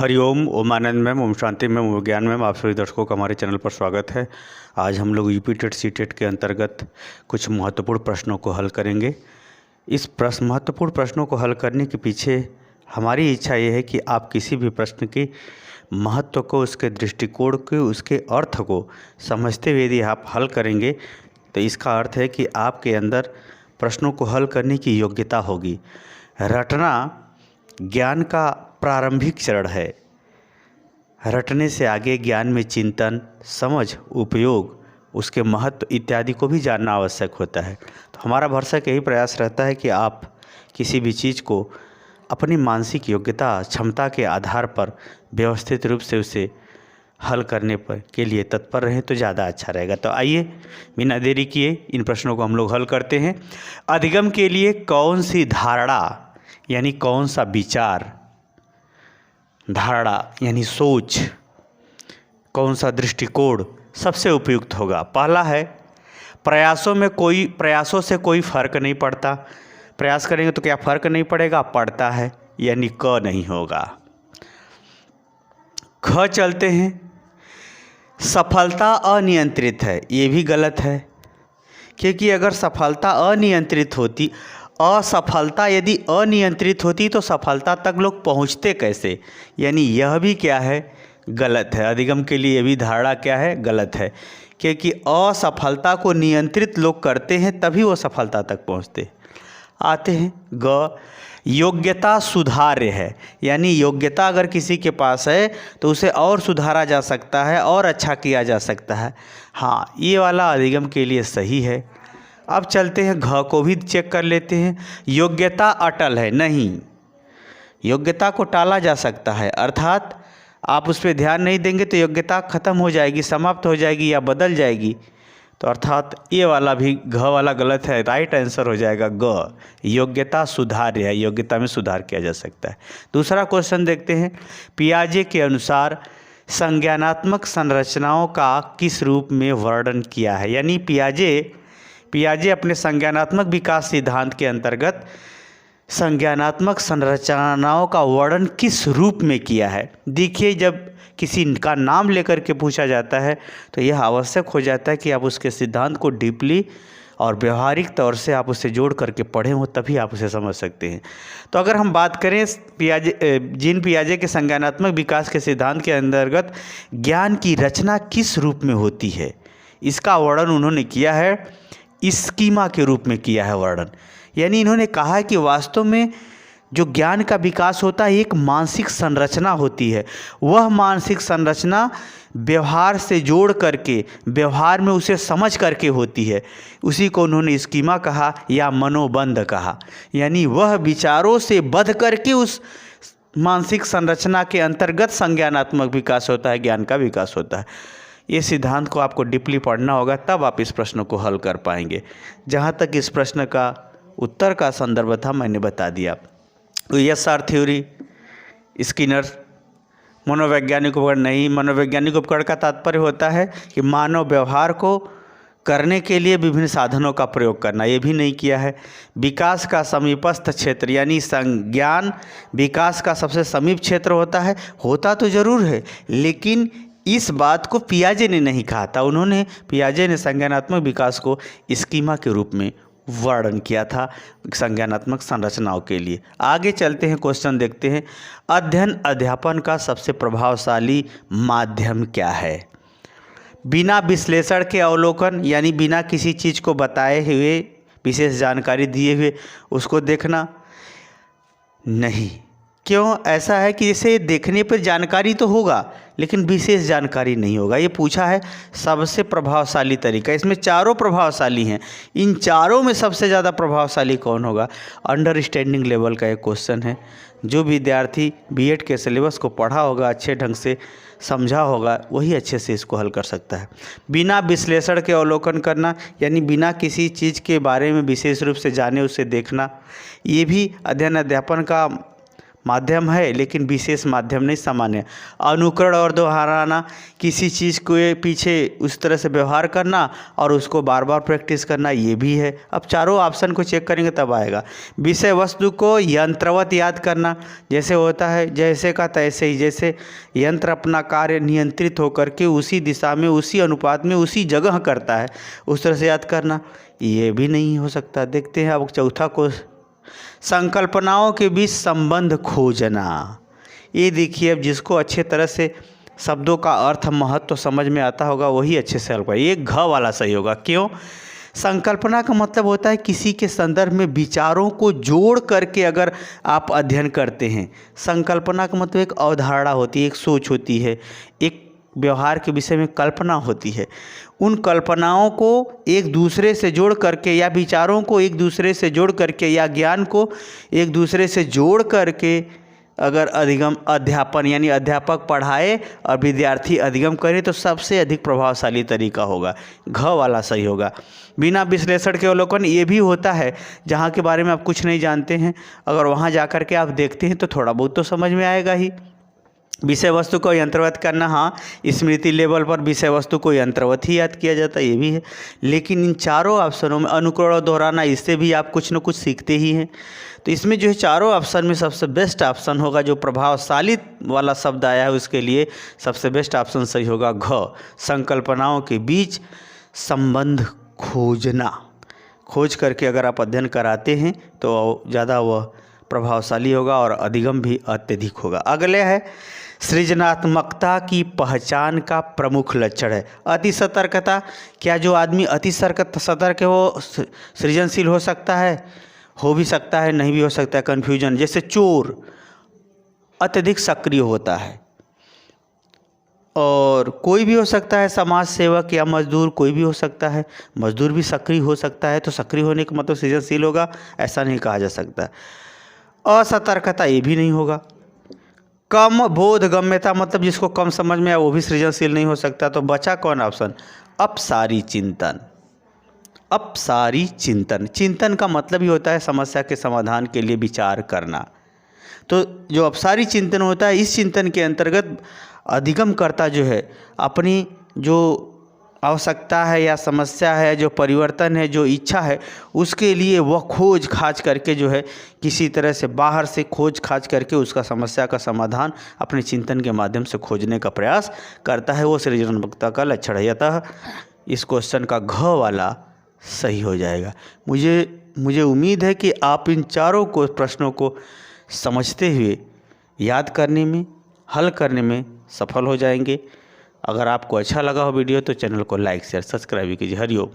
हरिओम, ओम आनंद ma'am, Om Shanti ma'am, ओम ज्ञान ma'am, आप सभी दर्शकों का हमारे चैनल पर स्वागत है। आज हम लोग यूपी टेट सी टेट के अंतर्गत कुछ महत्वपूर्ण प्रश्नों को हल करेंगे। इस महत्वपूर्ण प्रश्नों को हल करने के पीछे हमारी इच्छा ये है कि आप किसी भी प्रश्न के महत्व को, उसके दृष्टिकोण को, उसके अर्थ को समझते हुए यदि आप हल करेंगे तो इसका अर्थ है कि आपके अंदर प्रश्नों को हल करने की योग्यता होगी। रटना ज्ञान का प्रारंभिक चरण है। रटने से आगे ज्ञान में चिंतन, समझ, उपयोग, उसके महत्व इत्यादि को भी जानना आवश्यक होता है। तो हमारा भरसक यही प्रयास रहता है कि आप किसी भी चीज़ को अपनी मानसिक योग्यता, क्षमता के आधार पर व्यवस्थित रूप से उसे हल करने पर के लिए तत्पर रहें तो ज़्यादा अच्छा रहेगा। तो आइए बिना देरी किए इन प्रश्नों को हम लोग हल करते हैं। अधिगम के लिए कौन सी धारणा यानी कौन सा विचार, धारणा यानी सोच, कौन सा दृष्टिकोण सबसे उपयुक्त होगा? पहला है, प्रयासों से कोई फर्क नहीं पड़ता। प्रयास करेंगे तो क्या फर्क नहीं पड़ेगा? पड़ता है, यानी क नहीं होगा। ख चलते हैं, सफलता अनियंत्रित है। ये भी गलत है, क्योंकि अगर सफलता अनियंत्रित होती, असफलता यदि अनियंत्रित होती तो सफलता तक लोग पहुंचते कैसे? यानी यह भी क्या है? गलत है। अधिगम के लिए ये भी धारणा क्या है? गलत है, क्योंकि असफलता को नियंत्रित लोग करते हैं तभी वो सफलता तक पहुंचते। आते हैं ग, योग्यता सुधार्य है। यानी योग्यता अगर किसी के पास है तो उसे और सुधारा जा सकता है और अच्छा किया जा सकता है। हाँ, ये वाला अधिगम के लिए सही है। अब चलते हैं घ को भी चेक कर लेते हैं। योग्यता अटल है? नहीं, योग्यता को टाला जा सकता है, अर्थात आप उस पर ध्यान नहीं देंगे तो योग्यता खत्म हो जाएगी, समाप्त हो जाएगी या बदल जाएगी। तो अर्थात ये वाला भी घ वाला गलत है, राइट आंसर हो जाएगा ग, योग्यता सुधार्य है, योग्यता में सुधार किया जा सकता है। दूसरा क्वेश्चन देखते हैं, पियाजे के अनुसार संज्ञानात्मक संरचनाओं का किस रूप में वर्णन किया है? यानी पियाजे अपने संज्ञानात्मक विकास सिद्धांत के अंतर्गत संज्ञानात्मक संरचनाओं का वर्णन किस रूप में किया है? देखिए, जब किसी का नाम लेकर के पूछा जाता है तो यह आवश्यक हो जाता है कि आप उसके सिद्धांत को डीपली और व्यवहारिक तौर से आप उसे जोड़ करके पढ़े हो, तभी आप उसे समझ सकते हैं। तो अगर हम बात करें जीन पियाजे के संज्ञानात्मक विकास के सिद्धांत के अंतर्गत ज्ञान की रचना किस रूप में होती है, इसका वर्णन उन्होंने किया है स्कीमा के रूप में किया है वर्णन। यानी इन्होंने कहा है कि वास्तव में जो ज्ञान का विकास होता है एक मानसिक संरचना होती है। वह मानसिक संरचना व्यवहार से जोड़ करके, व्यवहार में उसे समझ करके होती है। उसी को उन्होंने स्कीमा कहा या मनोबंध कहा। यानी वह विचारों से बध करके उस मानसिक संरचना के अंतर्गत संज्ञानात्मक विकास होता है, ज्ञान का विकास होता है। ये सिद्धांत को आपको डीपली पढ़ना होगा, तब आप इस प्रश्न को हल कर पाएंगे। जहाँ तक इस प्रश्न का उत्तर का संदर्भ था मैंने बता दिया। तो यस आर थ्योरी, स्किनर, मनोवैज्ञानिक उपकरण नहीं। मनोवैज्ञानिक उपकरण का तात्पर्य होता है कि मानव व्यवहार को करने के लिए विभिन्न साधनों का प्रयोग करना, ये भी नहीं किया है। विकास का समीपस्थ क्षेत्र, यानी संज्ञान विकास का सबसे समीप क्षेत्र होता तो ज़रूर है, लेकिन इस बात को पियाजे ने नहीं कहा था। पियाजे ने संज्ञानात्मक विकास को स्कीमा के रूप में वर्णन किया था संज्ञानात्मक संरचनाओं के लिए। आगे चलते हैं, क्वेश्चन देखते हैं, अध्ययन अध्यापन का सबसे प्रभावशाली माध्यम क्या है? बिना विश्लेषण के अवलोकन, यानी बिना किसी चीज़ को बताए हुए, विशेष जानकारी दिए हुए उसको देखना? नहीं। क्यों ऐसा है कि जैसे देखने पर जानकारी तो होगा लेकिन विशेष जानकारी नहीं होगा। ये पूछा है सबसे प्रभावशाली तरीका। इसमें चारों प्रभावशाली हैं, इन चारों में सबसे ज़्यादा प्रभावशाली कौन होगा? अंडरस्टैंडिंग लेवल का एक क्वेश्चन है। जो विद्यार्थी बीएड के सिलेबस को पढ़ा होगा, अच्छे ढंग से समझा होगा, वही अच्छे से इसको हल कर सकता है। बिना विश्लेषण के अवलोकन करना, यानी बिना किसी चीज़ के बारे में विशेष रूप से जाने उसे देखना, ये भी अध्ययन अध्यापन का माध्यम है लेकिन विशेष माध्यम नहीं, सामान्य। अनुकरण और दोहराना, किसी चीज़ के पीछे उस तरह से व्यवहार करना और उसको बार बार प्रैक्टिस करना, ये भी है। अब चारों ऑप्शन को चेक करेंगे तब आएगा। विषय वस्तु को यंत्रवत याद करना, जैसे होता है जैसे का तैसे ही, जैसे यंत्र अपना कार्य नियंत्रित होकर के उसी दिशा में, उसी अनुपात में, उसी जगह करता है, उस तरह से याद करना, ये भी नहीं हो सकता। देखते हैं अब चौथा को, संकल्पनाओं के बीच संबंध खोजना। ये देखिए, अब जिसको अच्छे तरह से शब्दों का अर्थ महत्व तो समझ में आता होगा वही अच्छे से हल पाए। ये घ वाला सही होगा। क्यों? संकल्पना का मतलब होता है किसी के संदर्भ में विचारों को जोड़ करके अगर आप अध्ययन करते हैं। संकल्पना का मतलब एक अवधारणा होती है, एक सोच होती है, एक व्यवहार के विषय में कल्पना होती है। उन कल्पनाओं को एक दूसरे से जोड़ करके या विचारों को एक दूसरे से जोड़ करके या ज्ञान को एक दूसरे से जोड़ करके अगर अधिगम अध्यापन यानी अध्यापक पढ़ाए और विद्यार्थी अधिगम करे तो सबसे अधिक प्रभावशाली तरीका होगा। घ वाला सही होगा। बिना विश्लेषण के अवलोकन ये भी होता है जहाँ के बारे में आप कुछ नहीं जानते हैं, अगर वहाँ जा कर के आप देखते हैं तो थोड़ा बहुत तो समझ में आएगा ही। विषय वस्तु को यंत्रवत करना, हाँ, स्मृति लेवल पर विषय वस्तु को यंत्रवत ही याद किया जाता है, ये भी है। लेकिन इन चारों ऑप्शनों में अनुकरण और दोहराना, इससे भी आप कुछ न कुछ सीखते ही हैं। तो इसमें जो है चारों ऑप्शन में सबसे बेस्ट ऑप्शन होगा, जो प्रभावशाली वाला शब्द आया है उसके लिए सबसे बेस्ट ऑप्शन सही होगा घ, संकल्पनाओं के बीच संबंध खोजना। खोज करके अगर आप अध्ययन कराते हैं तो ज़्यादा वह प्रभावशाली होगा और अधिगम भी अत्यधिक होगा। अगले है, सृजनात्मकता की पहचान का प्रमुख लक्षण है अति सतर्कता। क्या जो आदमी अति सतर्क है वो सृजनशील हो सकता है? हो भी सकता है, नहीं भी हो सकता है। कन्फ्यूजन, जैसे चोर अत्यधिक सक्रिय होता है, और कोई भी हो सकता है, समाज सेवक या मजदूर कोई भी हो सकता है। मजदूर भी सक्रिय हो सकता है, तो सक्रिय होने का मतलब सृजनशील होगा ऐसा नहीं कहा जा सकता। असतर्कता ये भी नहीं होगा। कम बोधगम्यता मतलब जिसको कम समझ में आए वो भी सृजनशील नहीं हो सकता। तो बचा कौन ऑप्शन? अपसारी चिंतन। अपसारी चिंतन, चिंतन का मतलब ही होता है समस्या के समाधान के लिए विचार करना। तो जो अपसारी चिंतन होता है, इस चिंतन के अंतर्गत अधिगमकर्ता जो है अपनी जो आवश्यकता है या समस्या है, जो परिवर्तन है, जो इच्छा है, उसके लिए वह खोज खाज करके जो है किसी तरह से बाहर से खोज खाज करके उसका समस्या का समाधान अपने चिंतन के माध्यम से खोजने का प्रयास करता है। वो सृजनात्मकता का लक्षण है। अतः इस क्वेश्चन का घ वाला सही हो जाएगा। मुझे उम्मीद है कि आप इन चारों को प्रश्नों को समझते हुए याद करने में, हल करने में सफल हो जाएंगे। अगर आपको अच्छा लगा हो वीडियो तो चैनल को लाइक शेयर सब्सक्राइब कीजिए। हरिओम।